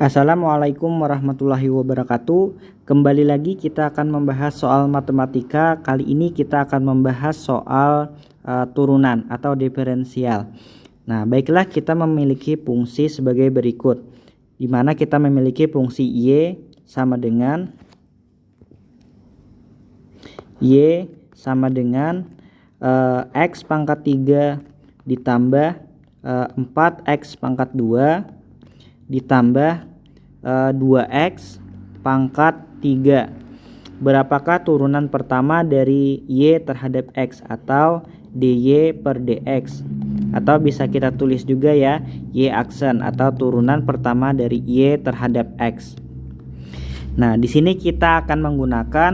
Assalamualaikum warahmatullahi wabarakatuh. Kembali lagi kita akan membahas soal matematika. Kali ini kita akan membahas soal turunan atau diferensial. Nah, baiklah, kita memiliki fungsi sebagai berikut, di mana kita memiliki fungsi y sama dengan x pangkat 3 ditambah 4x pangkat 2 ditambah 2x pangkat 3. Berapakah turunan pertama dari y terhadap x atau dy per dx, atau bisa kita tulis juga ya, y aksen atau turunan pertama dari y terhadap x. Nah, di sini kita akan menggunakan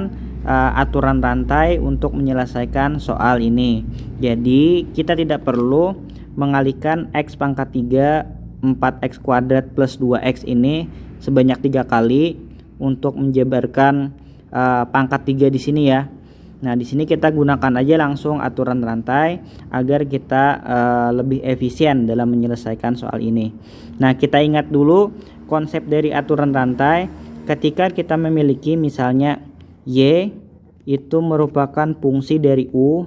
aturan rantai untuk menyelesaikan soal ini. Jadi kita tidak perlu mengalihkan x pangkat 3 4x kuadrat plus 2x ini sebanyak 3 kali untuk menjabarkan pangkat 3 di sini ya. Nah, di sini kita gunakan aja langsung aturan rantai agar kita lebih efisien dalam menyelesaikan soal ini. Nah, kita ingat dulu konsep dari aturan rantai. Ketika kita memiliki misalnya y itu merupakan fungsi dari u,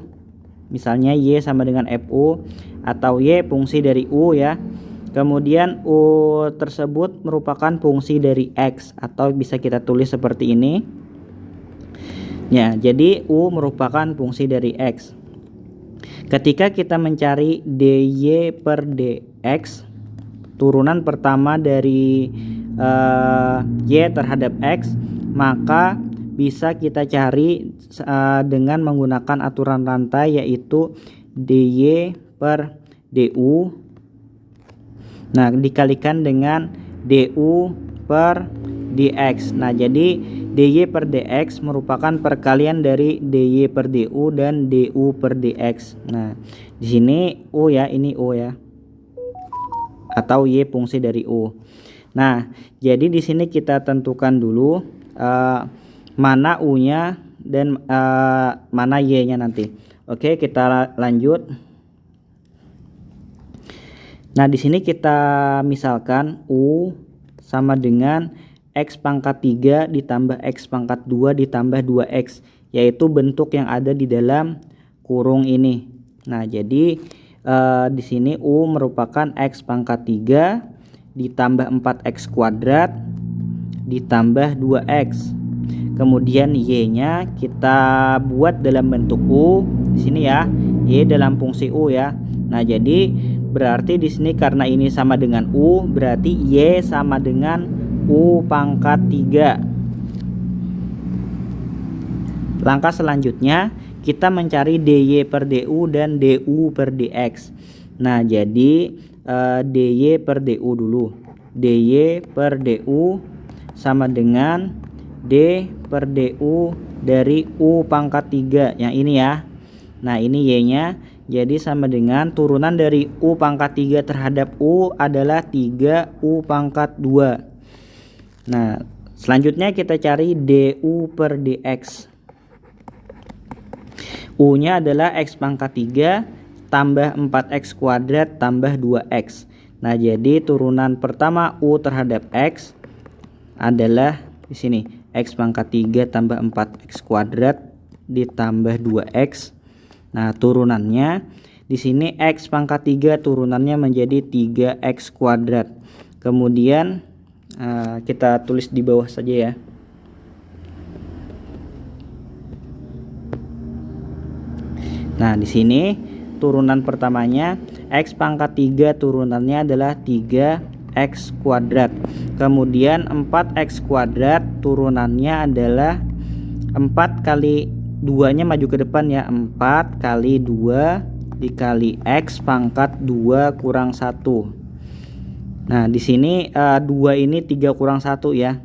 misalnya y sama dengan fu, atau y fungsi dari u ya. Kemudian u tersebut merupakan fungsi dari x, atau bisa kita tulis seperti ini. Ya, jadi u merupakan fungsi dari x. Ketika kita mencari dy per dx, turunan pertama dari y terhadap x, maka bisa kita cari dengan menggunakan aturan rantai, yaitu dy per du. Nah, dikalikan dengan du per dx. Nah, jadi dy per dx merupakan perkalian dari dy per du dan du per dx. Nah, di sini u ya, ini u ya, atau y fungsi dari u. Nah, jadi di sini kita tentukan dulu mana u-nya dan mana y-nya nanti. Oke, kita lanjut. Nah, di sini kita misalkan u sama dengan x pangkat 3 ditambah x pangkat 2 ditambah 2x, yaitu bentuk yang ada di dalam kurung ini. Nah, jadi di sini u merupakan x pangkat 3 ditambah 4x kuadrat ditambah 2x. Kemudian y-nya kita buat dalam bentuk u di sini ya, y dalam fungsi u ya. Nah, jadi berarti di sini karena ini sama dengan u, berarti y sama dengan u pangkat 3. Langkah selanjutnya kita mencari dy per du dan du per dx. Nah, jadi dy per du dulu. Dy per du sama dengan d per du dari u pangkat 3 yang ini ya. Nah, ini y-nya, jadi sama dengan turunan dari u pangkat 3 terhadap u adalah 3u pangkat 2. Nah, selanjutnya kita cari du per dx. U-nya adalah x pangkat 3 tambah 4x kuadrat tambah 2x. Nah, jadi turunan pertama u terhadap x adalah di sini x pangkat 3 tambah 4x kuadrat ditambah 2x. Nah, turunannya di sini x pangkat 3 turunannya menjadi 3x kuadrat. Kemudian kita tulis di bawah saja ya. Nah, di sini turunan pertamanya x pangkat 3 turunannya adalah 3x kuadrat. Kemudian 4x kuadrat turunannya adalah 4 kali 2-nya maju ke depan ya, 4 kali 2 dikali x pangkat 2 kurang 1. Nah, di sini 2 ini 3 kurang 1 ya.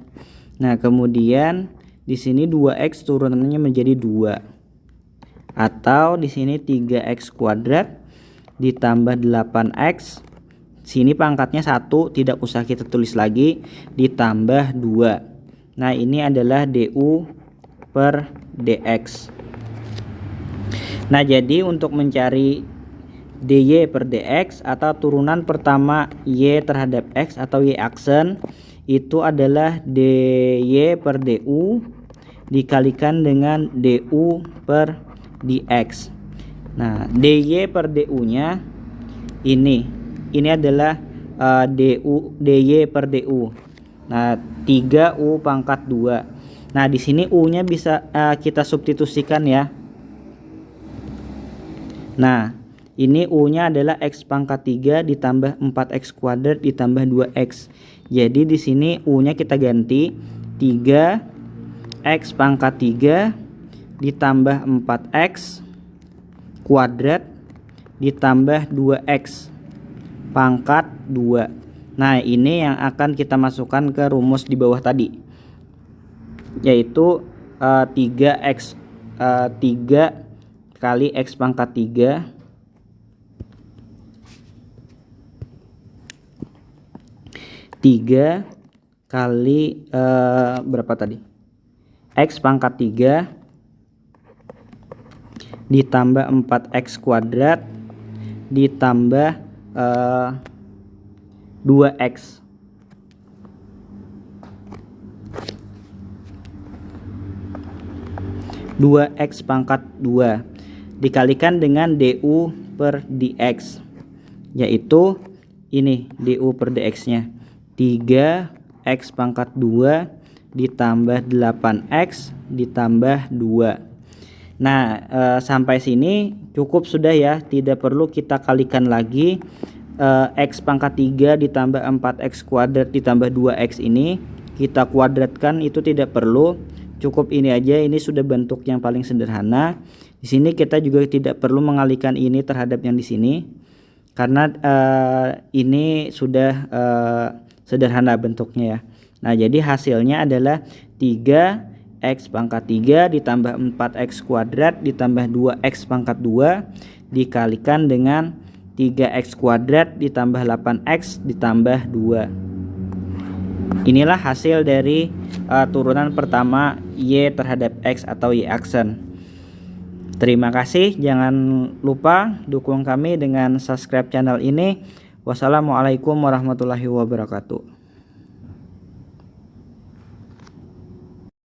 Nah, kemudian di sini 2x turunannya menjadi 2. Atau di sini 3x kuadrat ditambah 8x. Sini pangkatnya 1, tidak usah kita tulis lagi, ditambah 2. Nah, ini adalah du per dx. Nah, jadi untuk mencari dy per dx atau turunan pertama y terhadap x atau y aksen itu adalah dy per du dikalikan dengan du per dx. Nah, dy per du-nya ini adalah dy per du. Nah, 3u pangkat 2. Nah, di sini u-nya bisa kita substitusikan ya. Nah, ini u-nya adalah x pangkat 3 ditambah 4x kuadrat ditambah 2x. Jadi di sini u-nya kita ganti 3x pangkat 3 ditambah 4x kuadrat ditambah 2x pangkat 2. Nah, ini yang akan kita masukkan ke rumus di bawah tadi, yaitu 3 kali x pangkat 3 kali berapa tadi? X pangkat 3 ditambah 4x kuadrat ditambah 2x. X pangkat 2 dikalikan dengan du per dx, yaitu ini du per dx nya 3x pangkat 2 ditambah 8x ditambah 2. Nah, sampai sini cukup sudah ya, tidak perlu kita kalikan lagi x pangkat 3 ditambah 4x kuadrat ditambah 2x ini kita kuadratkan, itu tidak perlu. Cukup ini aja, ini sudah bentuk yang paling sederhana. Di sini kita juga tidak perlu mengalihkan ini terhadap yang di sini karena ini sudah sederhana bentuknya ya. Nah, jadi hasilnya adalah 3x pangkat 3 ditambah 4x kuadrat ditambah 2x pangkat 2 dikalikan dengan 3x kuadrat ditambah 8x ditambah 2. Inilah hasil dari turunan pertama y terhadap x atau y aksen. Terima kasih, jangan lupa dukung kami dengan subscribe channel ini. Wassalamualaikum warahmatullahi wabarakatuh.